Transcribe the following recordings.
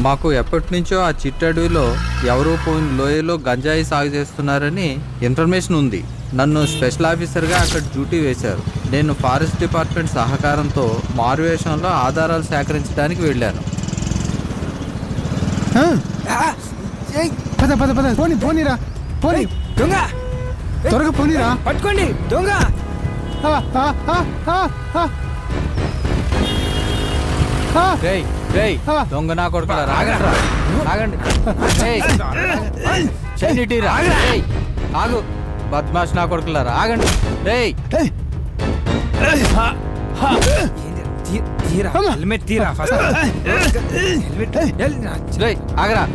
మాకు ఎప్పటి నుంచో ఆ చిట్టడవిలో ఎవరో పోయిన లోయలో గంజాయి సాగు చేస్తున్నారని ఇన్ఫర్మేషన్ ఉంది. నన్ను స్పెషల్ ఆఫీసర్గా అక్కడ డ్యూటీ వేశారు. నేను ఫారెస్ట్ డిపార్ట్మెంట్ సహకారంతో మారువేషంలో ఆధారాలు సేకరించడానికి వెళ్ళాను. పద పద పద పోనీ పోనీరా పోనీ దొంగ త్వరగా పోనీరా పట్టుకోండి దొంగ. రేయ్ రేయ్ దొంగ నా కొడుకులారా, ఆగండిరా, ఆగండి. రేయ్, చెయ్యి ఇటీరా. రేయ్, ఆగు బద్మాష్ నా కొడుకులారా, ఆగండి. రేయ్ తీరా హెల్మెట్ తీరా ఫస్ట్. హెల్మెట్ రేయ్ ఆగరా.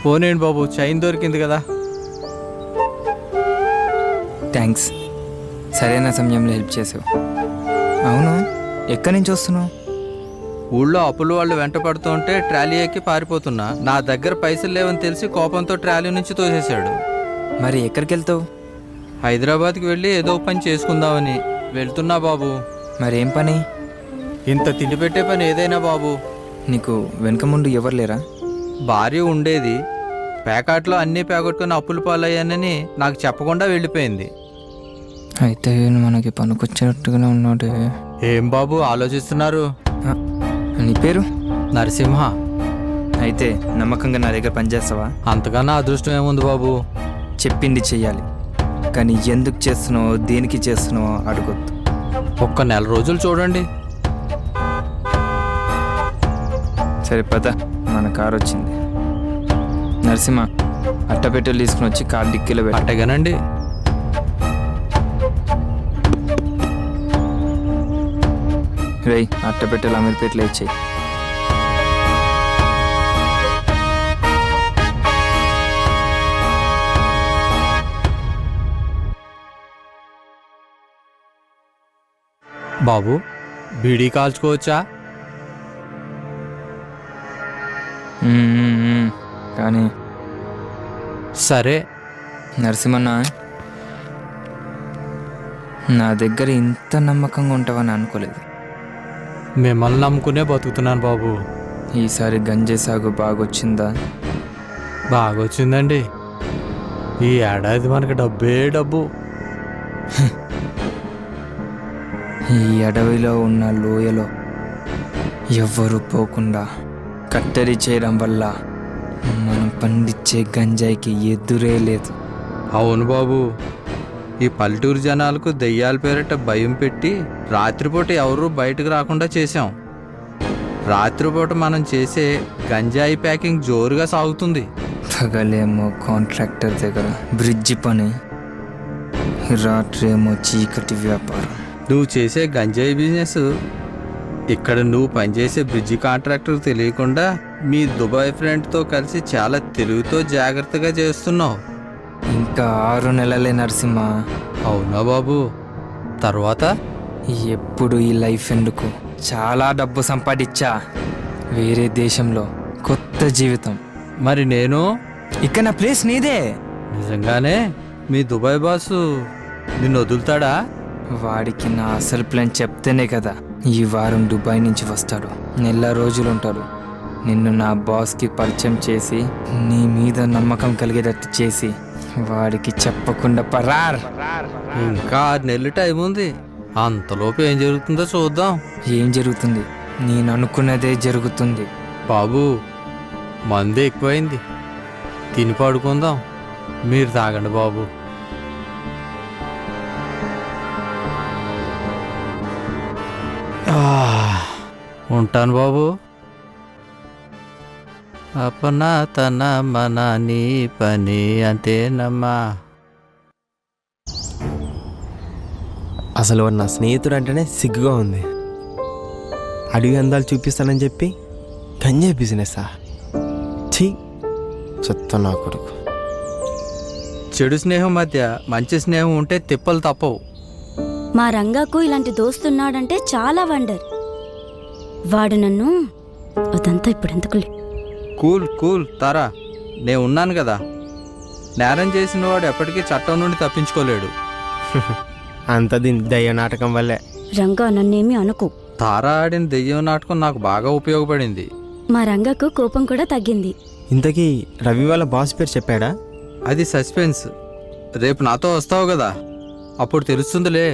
పోనేండి బాబు, చైన్ దొరికింది కదా. థ్యాంక్స్, సరైన సమయంలో హెల్ప్ చేసావు. అవును, ఎక్కడి నుంచి వస్తున్నావు? ఊళ్ళో అప్పులు వాళ్ళు వెంట పడుతుంటే ట్రాలీ ఎక్కి పారిపోతున్నా. నా దగ్గర పైసలు లేవని తెలిసి కోపంతో ట్రాలీ నుంచి తోసేశాడు. మరి ఎక్కడికి వెళ్తావు? హైదరాబాద్కి వెళ్ళి ఏదో పని చేసుకుందామని వెళ్తున్నా బాబు. మరేం పని? ఇంత తిండి పెట్టే పని ఏదైనా బాబు. నీకు వెనక ముందు ఎవరు లేరా? భార్య ఉండేది, ప్యాకెట్లో అన్నీ ప్యాకెట్టుకుని అప్పులు పాలయ్యానని నాకు చెప్పకుండా వెళ్ళిపోయింది. అయితే మనకి పనికొచ్చినట్టుగానే ఉన్నాడు. ఏం బాబు ఆలోచిస్తున్నారు? నీ పేరు? నరసింహ. అయితే నమ్మకంగా నా దగ్గర పనిచేస్తావా? అంతకన్నా అదృష్టం ఏముంది బాబు. చెప్పింది చెయ్యాలి, కానీ ఎందుకు చేస్తున్నావో దేనికి చేస్తున్నావో అడగొద్దు. ఒక్క నెల రోజులు చూడండి. సరే పద, మన కారు వచ్చింది. నరసింహ, అట్టపెట్టెలు తీసుకుని వచ్చి కారు డిక్కీలో పెట్ట. అట్టగానండి. రేయ్, అట్టపెట్టెలు అమీర్పేటలో ఇచ్చేయి. బాబు, బీడీ కాల్చుకోవచ్చా? కానీ సరే. నరసింహన్న, నా దగ్గర ఇంత నమ్మకంగా ఉంటావని అనుకోలేదు. మిమ్మల్ని నమ్ముకునే బతుకుతున్నాను బాబు. ఈసారి గంజాయి సాగు బాగొచ్చిందా? బాగొచ్చిందండి. ఈ ఏడాది మనకి డబ్బే డబ్బు. ఈ అడవిలో ఉన్న లోయలో ఎవ్వరూ పోకుండా కట్టడి చేయడం వల్ల మనం పండించే గంజాయికి ఎదురే లేదు. అవును బాబు, ఈ పల్లెటూరు జనాలకు దెయ్యాల పేరిట భయం పెట్టి రాత్రిపూట ఎవరూ బయటకు రాకుండా చేశాం. రాత్రిపూట మనం చేసే గంజాయి ప్యాకింగ్ జోరుగా సాగుతుంది. పగలేమో కాంట్రాక్టర్ దగ్గర బ్రిడ్జి పని, రాత్రేమో చీకటి వ్యాపారం. నువ్వు చేసే గంజాయి బిజినెస్ ఇక్కడ నువ్వు పనిచేసే బ్రిడ్జి కాంట్రాక్టర్ తెలియకుండా మీ దుబాయ్ ఫ్రెండ్తో కలిసి చాలా తెలివితో జాగ్రత్తగా చేస్తున్నావు. ఇంకా 6 నెలలే నరసింహ. అవునా బాబు? తర్వాత ఎప్పుడు ఈ లైఫ్ ఎందుకు? చాలా డబ్బు సంపాదించా, వేరే దేశంలో కొత్త జీవితం. మరి నేను ఇక్కడ నా ప్లేస్ నీదే. నిజంగానే మీ దుబాయ్ బాసు నిన్ను వదులుతాడా? వాడికి నా అసలు ప్లాన్ చెప్తేనే కదా. ఈ వారం దుబాయ్ నుంచి వస్తాడు, నెల రోజులు ఉంటాడు. నిన్ను నా బాస్కి పరిచయం చేసి నీ మీద నమ్మకం కలిగేటట్టు చేసి వాడికి చెప్పకుండా పరార్. ఇంకా 6 నెలలు టైం ఉంది. అంతలోపు ఏం జరుగుతుందో చూద్దాం. ఏం జరుగుతుంది? నేను అనుకున్నదే జరుగుతుంది. బాబు, మందు ఎక్కువైంది, తిని పడుకుందాం. మీరు తాగండి బాబు. ఉంటాను బాబు. అపన తన మన నీ పని అంతేనమ్మా. అసలు నా స్నేహితుడు అంటేనే సిగ్గుగా ఉంది. అడిగి అందాలు చూపిస్తానని చెప్పి గంజాయి బిజినెస్సా? ఛీ, చెత్త నా కొడుకు. చెడు స్నేహం మధ్య మంచి స్నేహం ఉంటే తిప్పలు తప్పవు. మా రంగాకు ఇలాంటి దోస్తున్నాడంటే చాలా వండర్. వాడు నన్ను అదంతా ఇప్పుడు ఎందుకులే. కూల్ కూల్ తారా, నేను ఉన్నాను కదా. నేరం చేసిన వాడు ఎప్పటికీ చట్టం నుండి తప్పించుకోలేడు. అంత దీని దయ్య నాటకం వల్లే. రంగా నన్నేమీ అనుకు. తారా ఆడిన దెయ్యం నాటకం నాకు బాగా ఉపయోగపడింది. మా రంగకు కోపం కూడా తగ్గింది. ఇంతకీ రవి వాళ్ళ బాస్ పేరు చెప్పాడా? అది సస్పెన్స్. రేపు నాతో వస్తావు కదా, అప్పుడు తెలుస్తుందిలే.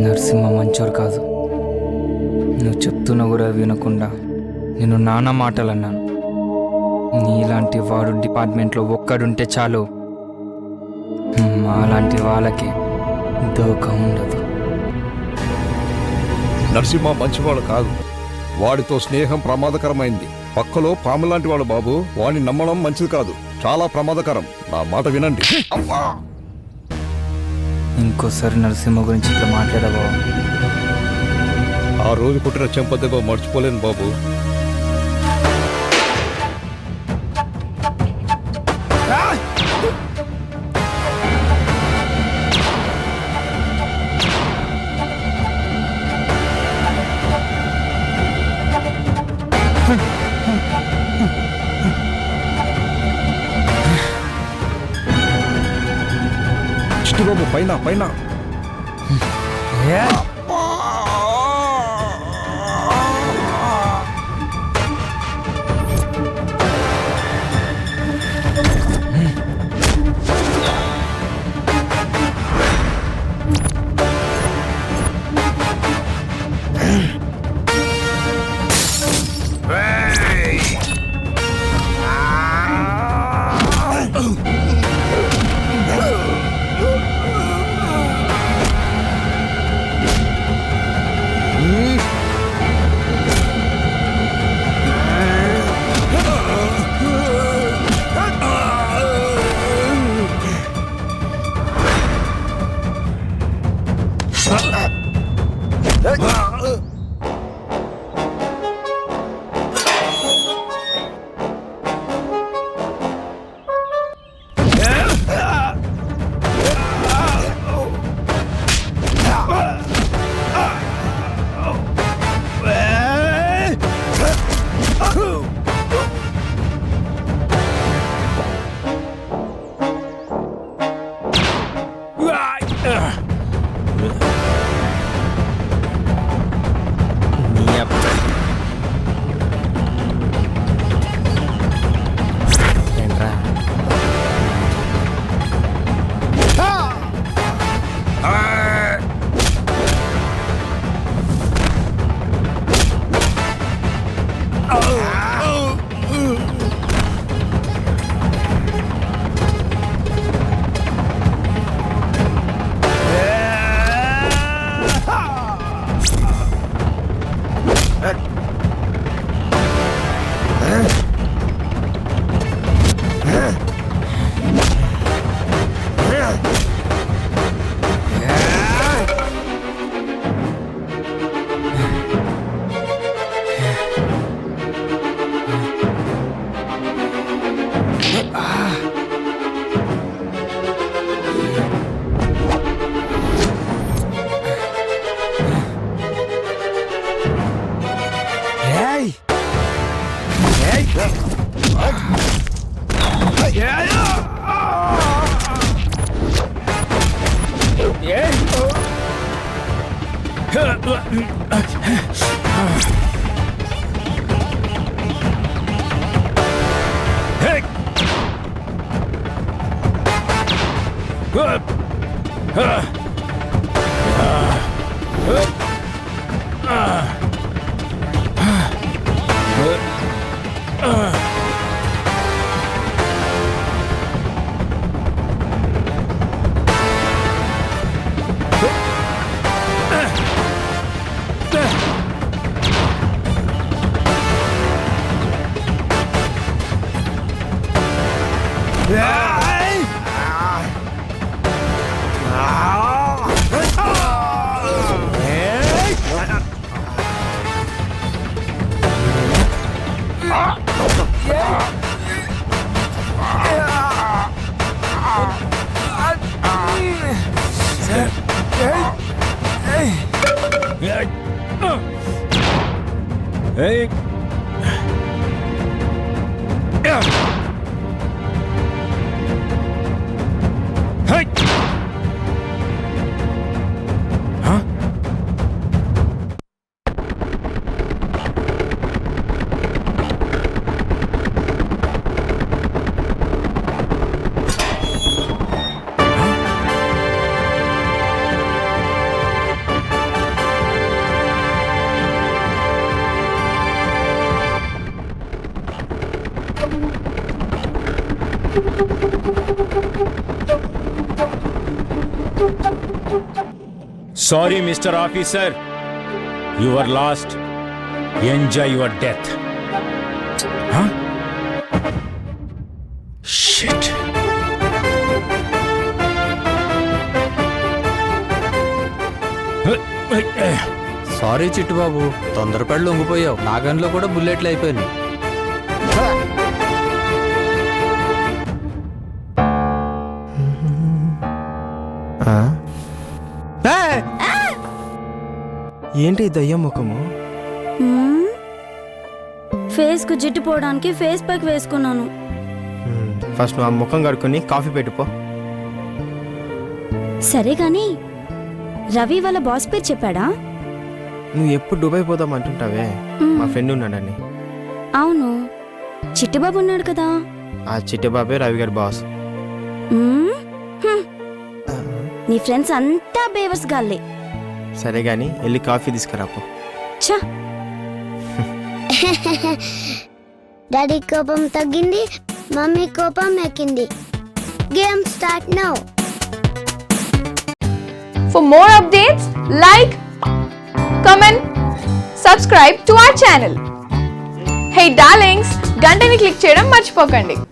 నరసింహ మంచోరు కాదు. నువ్వు చెప్తున్నా కూడా వినకుండా నేను నానా మాటలు అన్నాను. నీలాంటి వాడు డిపార్ట్మెంట్లో ఒక్కడుంటే చాలు, మాలాంటి వాళ్ళకి దోకా ఉండదు. నరసింహ మంచివాడు కాదు, వాడితో స్నేహం ప్రమాదకరమైంది. పక్కలో పాము లాంటి వాడు బాబు, వాడిని నమ్మడం మంచిది కాదు, చాలా ప్రమాదకరం. నా మాట వినండి. ఇంకోసారి నరసింహ గురించి ఇట్లా మాట్లాడవా? ఆ రోజు పుట్టిన చెంపదెబ్బ మర్చిపోలేను బాబు. చిట్టిబాబు పైన పైన. Sorry, Mr. Officer. You are lost. Enjoy your death. Huh? Shit. Sorry Chittubabu, తొందరపడి లొంగిపోయావు. నా గన్లో కూడా బుల్లెట్లు అయిపోయినాయి. ఏంటి ఈ దయ్యం ముఖము? ఫేస్ కు జిట్టు పోవడానికి ఫేస్ ప్యాక్ వేసుకున్నాను. ఫస్ట్ నువ్వు ఆ ముఖం కడుక్కొని కాఫీ పెట్టుపో. సరే గాని రవి వాళ్ళ బాస్ పేరు చెప్పాడా? నువ్వు ఎప్పుడు దుబాయ్ పోదాం అంటుంటావే, మా ఫ్రెండ్ ఉన్నాడని. అవును, చిట్టుబాబు ఉన్నాడు కదా. ఆ చిట్టిబాబే రవి గారి బాస్. మ్మ్? హ్మ్. నీ ఫ్రెండ్స్ అంతా బేవర్స్ గాల్లే. సరే గాని వెళ్ళి కాఫీ తీసుకురాపో. ఛ, డాడీ కోపం తగ్గింది, మమ్మీ కోపం ఎక్కింది. Game start now. For more updates, like, comment, subscribe to our channel. Hey darlings, గంటని click చేయడం మర్చిపోకండి.